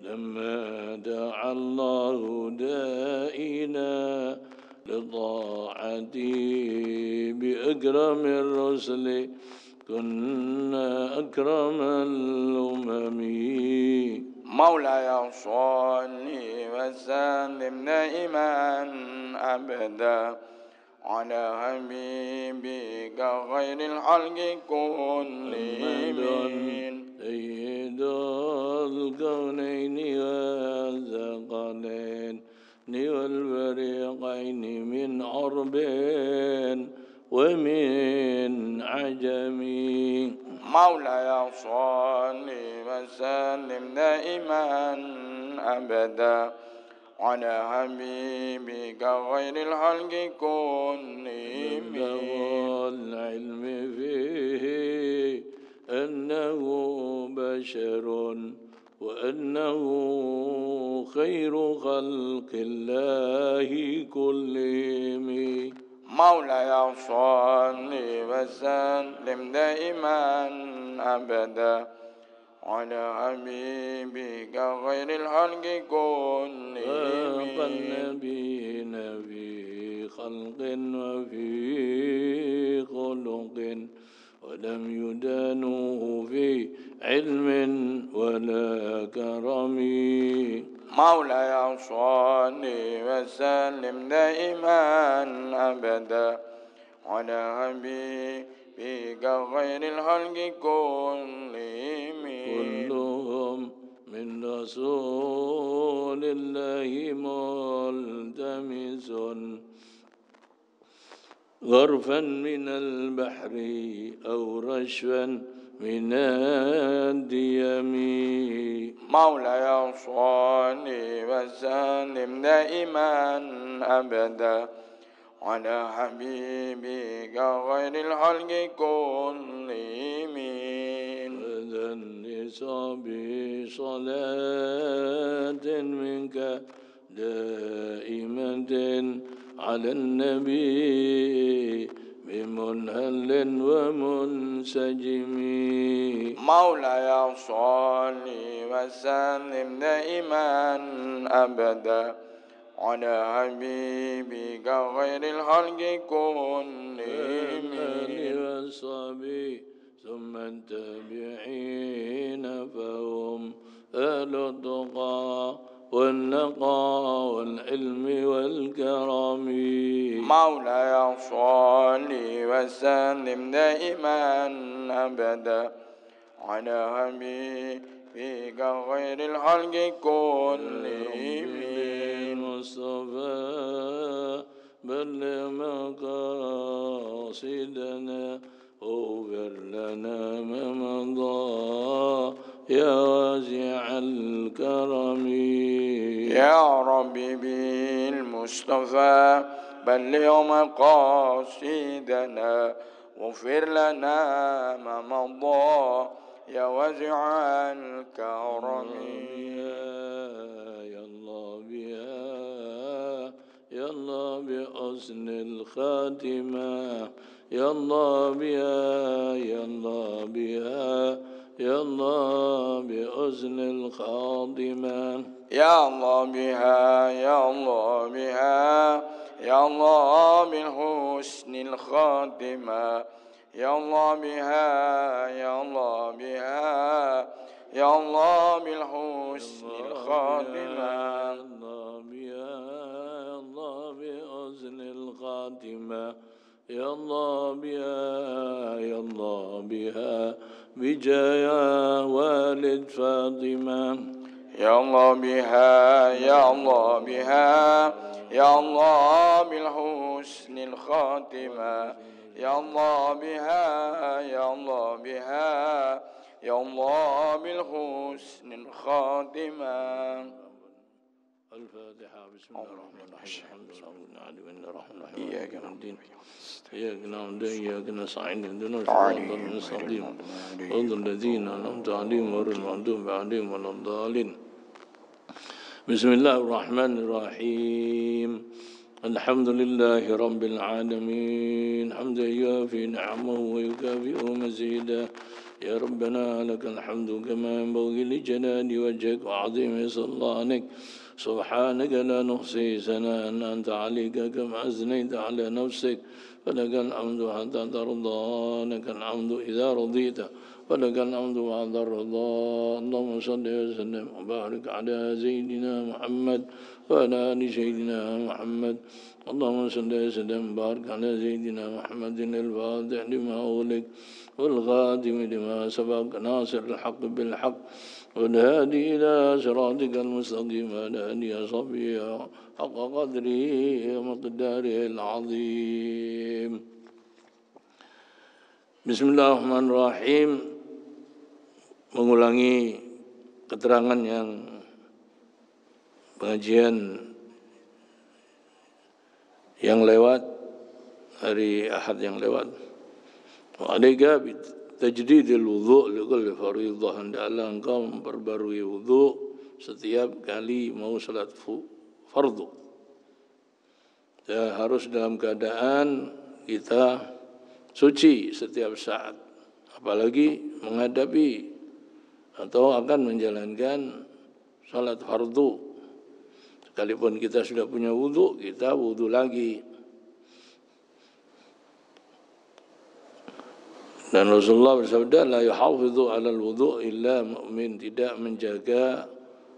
لما دعا الله دائنا لطاعته بأكرم الرسل كنا أكرم الأمم. مولاي صل وسلم دائما أبدا على حبيبك غير الخلق كلهم سيد الكونين والثقلين والفريقين من عرب ومن عجم. مولاي صل وسلم دائما أبدا على حبيبك غير الخلق كلهم. العلم فيه أنه بشر وأنه خير خلق الله كلهم. مولاي صل وسلم دائما أبدا على حبيبك غير الخلق كلهم. النبيين في خلق وفي خلق ولم يدانوه في علم ولا كرم. مولاي صل وسلم دائما أبدا على حبيبك غير الخلق كلهم. كلهم من رسول الله ملتمس غرفا من البحر أو رشفا من الديم. مولاي صل وسلم دائما أبدا على حبيبك غير الخلق كلهم. وذا النصاب صلاة منك دائمة على النبي بمنهل ومنسجم. مولاي صل وسلم دائما أبدا على حبيبك غير الخلق كلهم. والصبي ثم التابعين فهم أهل التقى والنقى والعلم والكرم. مولاي صل وسلم دائما أبدا على حبيبك غير الخلق كلهم. المصطفى بلغ مقاصدنا واغفر لنا ما مضى يا واسع الكرم. يا ربي بالمصطفى بلغ مقاصدنا واغفر لنا ما مضى يا واسع الكرم. يا الله بها يا الله بحسن الخاتمة يا الله بها يا الله بها يا الله بحسن الخاتمة يا الله بها يا الله بها يا الله بالحسن الخاتمة يا الله بها يا الله بها يا الله بالحسن الخاتمة. يا الله بها يا الله بها بجاه والد فاطمة. يا الله بها يا الله بها يا الله بالحسن الخاتمة يا الله بها يا الله بها يا الله بالحسن الخاتمة. الفاتحة. بسم الله الرحمن الرحيم. الحمد لله رب العالمين الرحمن الرحيم إياك نعبد إياك نعبد وإياك نستعين اهدنا الصراط المستقيم صراط الذين أنعمت عليهم غير المغضوب عليهم ولا الضالين. بسم الله الرحمن الرحيم. الحمد لله رب العالمين حمدا يوافي نعمه ويكافئ مزيدا يا ربنا لك الحمد كما ينبغي لجلال وجهك وعظيم سلطانك سبحانك لا نحصي ثناء أنت عليك كما أثنيت على نفسك فلك الحمد حتى ترضى لك الحمد إذا رضيت ولك الحمد بعد الرضا اللهم صل وسلم وبارك على سيدنا محمد وعلى آل سيدنا محمد اللهم صل وسلم وبارك على سيدنا محمد الفاتح لما أغلق والخاتم لما سبق ناصر الحق بالحق والهادي إلى صراطك المستقيم على آله وصحبه حق قدره ومقداره العظيم. Bismillahirrahmanirrahim. Mengulangi keterangan yang pengajian yang lewat hari Ahad yang lewat. Wa alaika bi tajdidil wudhu li kulli fardhah, hendaklah engkau memperbarui wudhu setiap kali mau salat fardu. Ya, harus dalam keadaan kita suci setiap saat, apalagi menghadapi atau akan menjalankan salat fardu. Sekalipun kita sudah punya wudhu, kita wudhu lagi. Dan Rasulullah bersabda, la yuhafidhu alal wudhu illa mu'min, tidak menjaga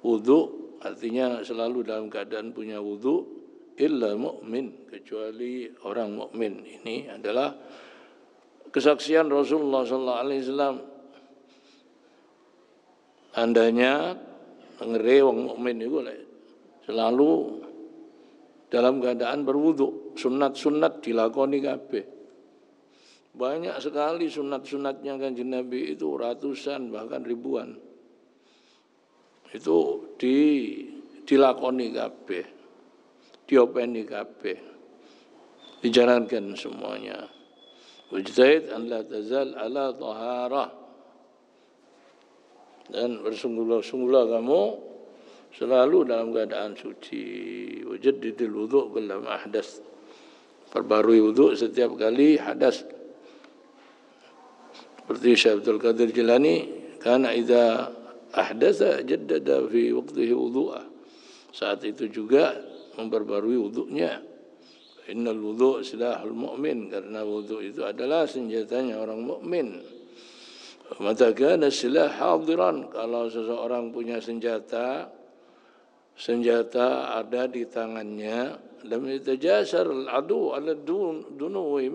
wudhu, artinya selalu dalam keadaan punya wudhu, illa mu'min, kecuali orang mukmin. Ini adalah kesaksian Rasulullah SAW. Andanya ngeri wong mukmin itu selalu dalam keadaan berwudu. Sunat-sunat dilakoni kabeh. Banyak sekali sunat-sunatnya Kanjeng Nabi itu ratusan bahkan ribuan. Itu dilakoni kabeh. Diopeni kabeh. Dijalankan semuanya. Wajtahid an la tazal ala taharah. Dan bersungguh-sungguhlah kamu selalu dalam keadaan suci. Wajaddidil wudu' kullama ahdas. Perbarui wudu' setiap kali hadas. Seperti Syekh Abdul Qadir Jilani, kana idza ahdasa jaddada fi waqtihi wudu'a. Saat itu juga memperbarui wudu'nya. Innal wudu' silahul mu'min, karena wudu' itu adalah senjatanya orang mukmin. Mata kana silah hadiran, kalau seseorang punya senjata ada di tangannya, lam yatajasar al-adu ala dunuwi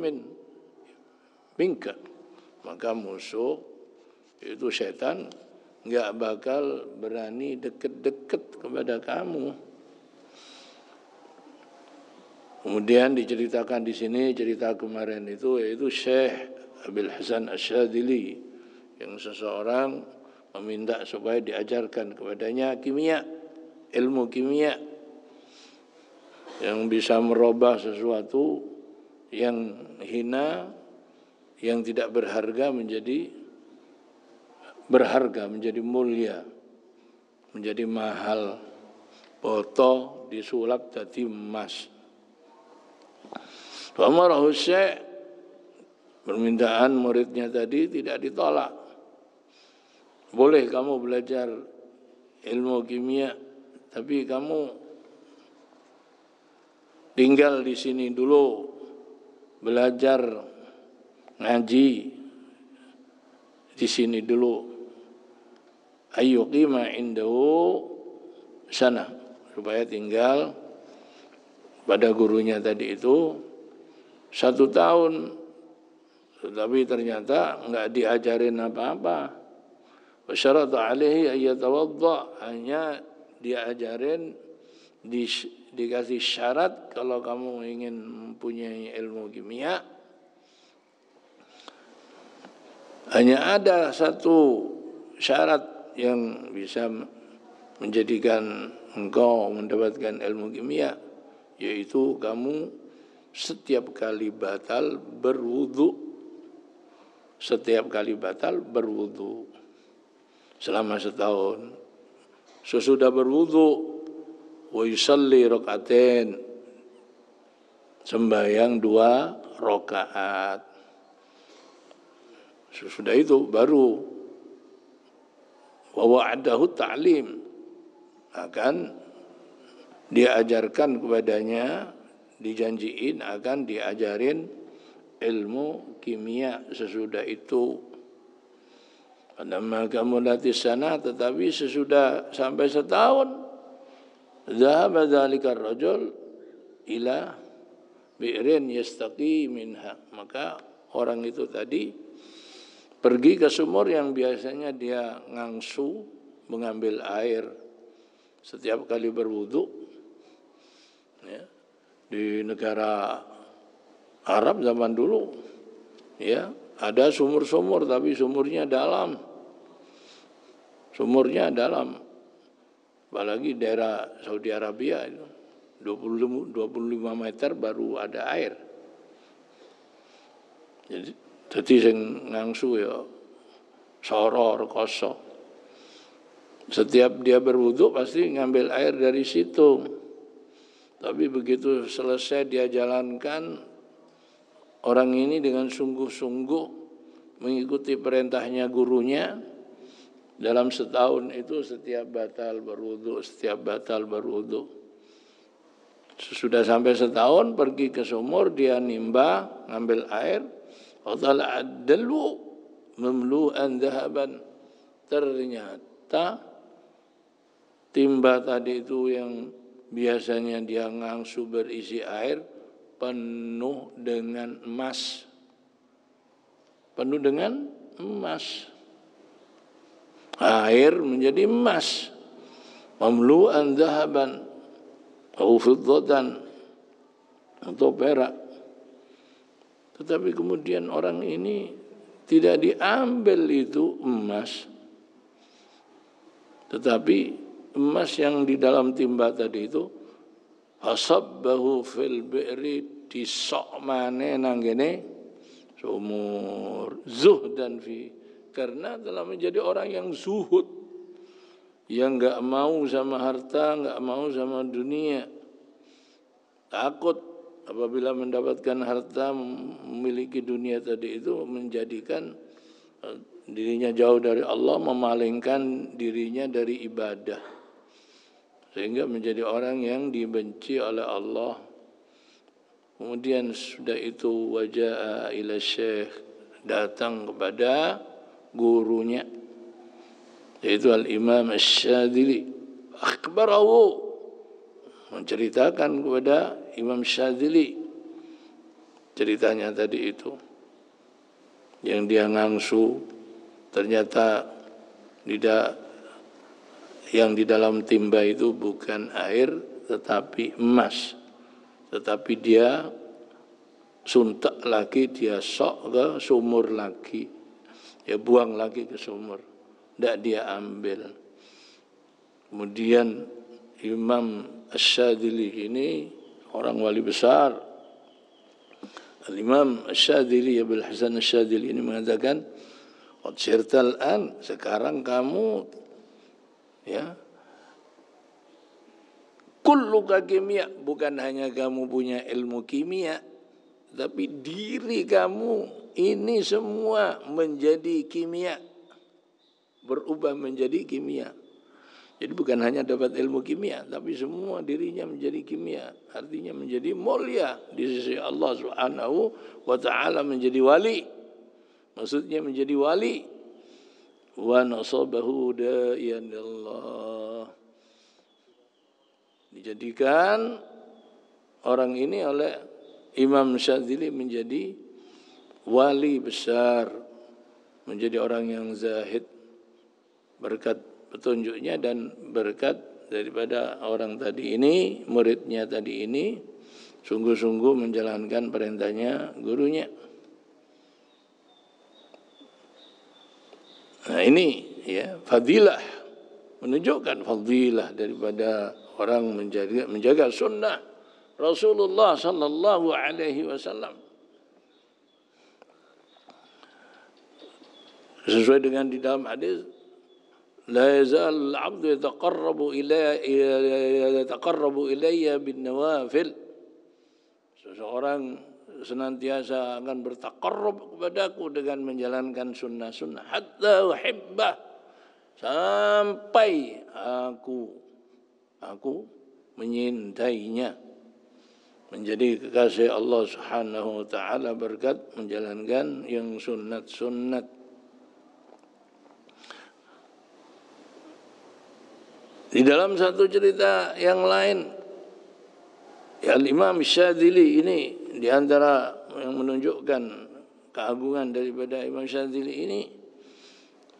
minka, maka musuh itu setan enggak bakal berani dekat-dekat kepada kamu. Kemudian diceritakan di sini, cerita kemarin itu yaitu Syekh Abil Hasan Asyadili, yang seseorang meminta supaya diajarkan kepadanya kimia, ilmu kimia yang bisa merubah sesuatu yang hina, yang tidak berharga menjadi berharga, menjadi mulia, menjadi mahal. Foto disulap jadi emas. Famarahu Syekh, permintaan muridnya tadi tidak ditolak. Boleh kamu belajar ilmu kimia, tapi kamu tinggal di sini dulu, belajar ngaji di sini dulu. Ayyuqima indahu sana, supaya tinggal pada gurunya tadi itu 1 tahun, tetapi ternyata enggak diajarin apa-apa. Wasyarata alaihi ayyatawadda, hanya diajarin, dikasih syarat kalau kamu ingin mempunyai ilmu kimia, hanya ada 1 syarat yang bisa menjadikan engkau mendapatkan ilmu kimia, yaitu kamu setiap kali batal berwudu. Setiap kali batal berwudu selama 1 tahun. Sesudah berwudu, wa yusalli rakaatain, sembahyang 2 rakaat. Sesudah itu baru wa wa'adahu ta'lim, akan dia ajarkan kepadanya, dijanjiin akan diajarin ilmu kimia sesudah itu. Falamma kamulatis sana, tetapi sesudah sampai setahun, dhahaba dzalikar rajul ila bi'rin yastaqi minha, maka orang itu tadi pergi ke sumur yang biasanya dia ngangsu mengambil air setiap kali berwudu. Ya, di negara Arab zaman dulu, ya, ada sumur-sumur tapi sumurnya dalam. Sumurnya dalam. Apalagi daerah Saudi Arabia itu 25 meter baru ada air. Jadi sing ngangsu ya soror kosong. Setiap dia berwudu pasti ngambil air dari situ. Tapi begitu selesai dia jalankan, orang ini dengan sungguh-sungguh mengikuti perintahnya gurunya, dalam setahun itu setiap batal berwudu. Sesudah sampai setahun, pergi ke sumur, dia nimba, ngambil air. Watala ad-dalwu mamlu'an dhahaban. Ternyata timba tadi itu yang biasanya dia ngangsu berisi air, penuh dengan emas. Penuh dengan emas. Air menjadi emas. Mamlu'an dhahaban atau fiddatan, atau perak. Tetapi kemudian orang ini tidak diambil itu emas, tetapi emas yang di dalam timba tadi itu hasabbahu fil bi'ri, disok mane nanggene sumur, zuhdan fi, karena telah menjadi orang yang zuhud, yang enggak mau sama harta, enggak mau sama dunia. Takut apabila mendapatkan harta, memiliki dunia tadi itu menjadikan dirinya jauh dari Allah, memalingkan dirinya dari ibadah, sehingga menjadi orang yang dibenci oleh Allah. Kemudian sudah itu wajah ila syekh, datang kepada gurunya, yaitu Al-Imam Asy-Syadzili. Akhbarahu, menceritakan kepada Imam Syadzili ceritanya tadi itu, yang dia ngangsu ternyata yang di dalam timba itu bukan air tetapi emas, tetapi dia suntak lagi, dia sok ke sumur lagi, ya buang lagi ke sumur, tidak dia ambil. Kemudian Imam Asy-Syadzili ini orang wali besar. Al-Imam Asy-Syadzili, Abul Hasan Asy-Syadzili ini mengatakan, qad sirtal an, sekarang kamu ya kulluka kimia, bukan hanya kamu punya ilmu kimia, tapi diri kamu ini semua menjadi kimia, berubah menjadi kimia. Jadi bukan hanya dapat ilmu kimia, tapi semua dirinya menjadi kimia. Artinya menjadi mulia di sisi Allah Subhanahu wa ta'ala, menjadi wali. Maksudnya menjadi wali. Wa nasabahu da'iyan Allah. Dijadikan orang ini oleh Imam Syadzili menjadi wali besar, menjadi orang yang zahid, berkat petunjuknya dan berkat daripada orang tadi ini, muridnya tadi ini sungguh-sungguh menjalankan perintahnya gurunya. Nah ini ya fadilah, menunjukkan fadilah daripada orang menjaga sunnah Rasulullah sallallahu alaihi wasallam. Sesuai dengan di dalam hadis, la yazal al-'abdu yataqarrabu ilayya bin nawafil. Seseorang senantiasa akan bertaqarrub kepadaku dengan menjalankan sunnah-sunnah hatta uhibbah, sampai aku menyintainya, menjadi kekasih Allah Subhanahu wa taala berkat menjalankan yang sunnat-sunnat. Di dalam satu cerita yang lain, ya, Imam Syadzili ini di antara yang menunjukkan keagungan daripada Imam Syadzili ini,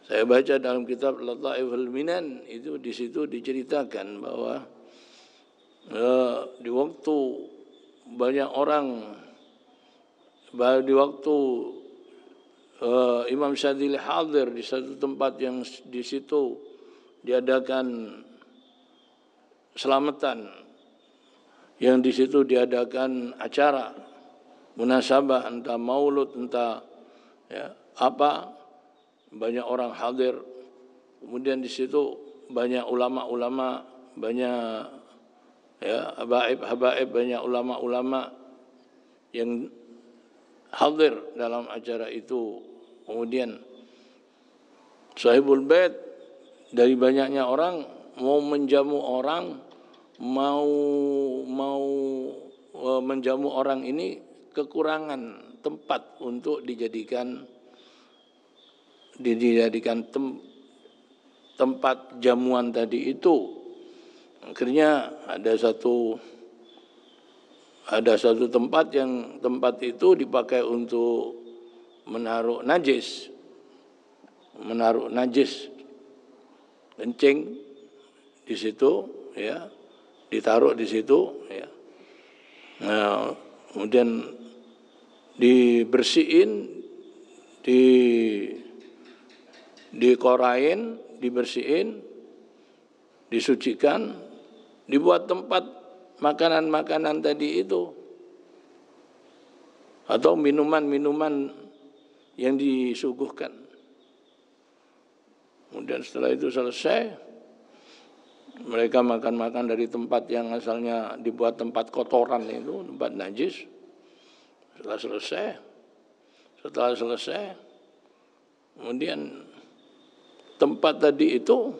saya baca dalam kitab Lataiful Minan, itu di situ diceritakan bahwa di waktu banyak orang, di waktu Imam Syadzili hadir di satu tempat yang di situ diadakan selamatan, yang di situ diadakan acara munasabah, entah maulud, entah ya apa, banyak orang hadir. Kemudian di situ banyak ulama-ulama, banyak ya habaib, banyak ulama-ulama yang hadir dalam acara itu. Kemudian Sahibul Bait dari banyaknya orang mau menjamu orang, mau menjamu orang ini kekurangan tempat untuk dijadikan tempat jamuan tadi itu. Akhirnya ada satu tempat itu dipakai untuk menaruh najis kencing di situ, ya, ditaruh di situ, ya. Nah, kemudian dibersihin, dikorain, dibersihin, disucikan, dibuat tempat makanan-makanan tadi itu atau minuman-minuman yang disuguhkan. Kemudian setelah itu selesai, mereka makan-makan dari tempat yang asalnya dibuat tempat kotoran itu, tempat najis. Setelah selesai, kemudian tempat tadi itu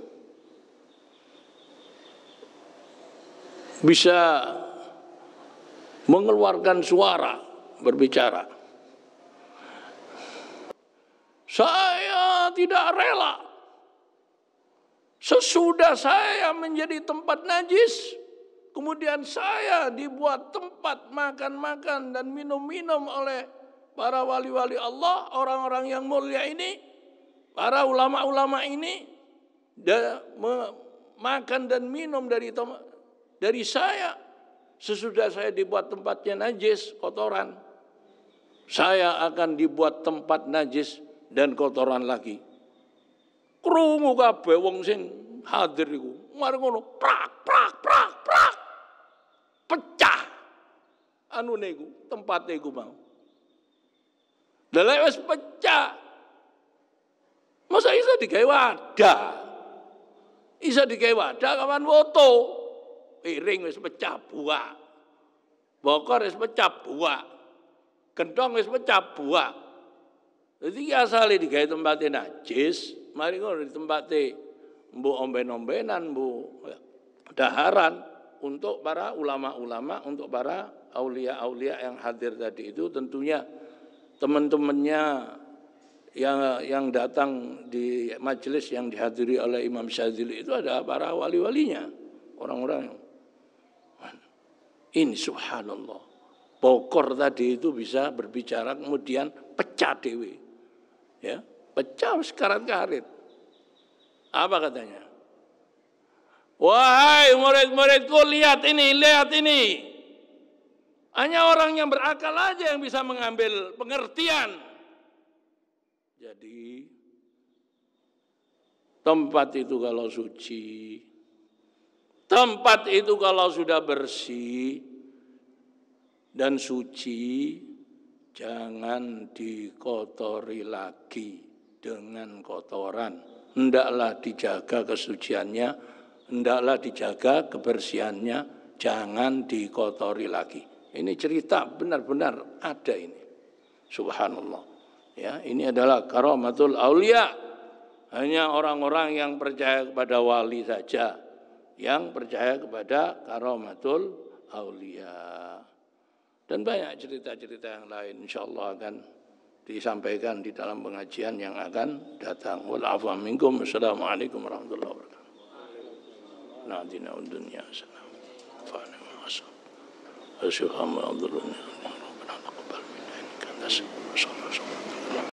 bisa mengeluarkan suara, berbicara. Saya tidak rela sesudah saya menjadi tempat najis, kemudian saya dibuat tempat makan-makan dan minum-minum oleh para wali-wali Allah, orang-orang yang mulia ini, para ulama-ulama ini, makan dan minum dari saya. Sesudah saya dibuat tempatnya najis, kotoran, saya akan dibuat tempat najis dan kotoran lagi. Krungu kabeh wong sing hadir iku. Mari ngono, prak. Pecah anune iku, tempate iku mau. Lah lek wis pecah, masa iso digawe wadah? Iso digawe wadah kawan foto. Piring wis pecah buak. Bokor wis pecah buak. Gentong wis pecah buak. Jadi asale digawe tempate najis, mari ngono di tempate mbok omben-ombenan, mbok daharan untuk para ulama-ulama, untuk para aulia-aulia yang hadir tadi itu. Tentunya teman-temannya yang datang di majelis yang dihadiri oleh Imam Syadzili itu ada para wali-walinya, orang-orang ini. Subhanallah, bokor tadi itu bisa berbicara kemudian pecah dewe, ya, pecah sekarat-karit. Apa katanya? Wahai murid-muridku, lihat ini. Hanya orang yang berakal aja yang bisa mengambil pengertian. Jadi tempat itu kalau suci, tempat itu kalau sudah bersih dan suci, jangan dikotori lagi dengan kotoran. Hendaklah dijaga kesuciannya, hendaklah dijaga kebersihannya, jangan dikotori lagi. Ini cerita benar-benar ada ini. Subhanallah. Ya, ini adalah karamatul aulia. Hanya orang-orang yang percaya kepada wali saja yang percaya kepada karamatul aulia. Dan banyak cerita-cerita yang lain insyaallah akan disampaikan di dalam pengajian yang akan datang. Wal afwa minkum. Assalamualaikum warahmatullahi wabarakatuh. Na'tina dunya salam. Fa'ana ma'asam. Asyuhamma abdullah. Rabbana taqabbal minna innaka antas samiul alim.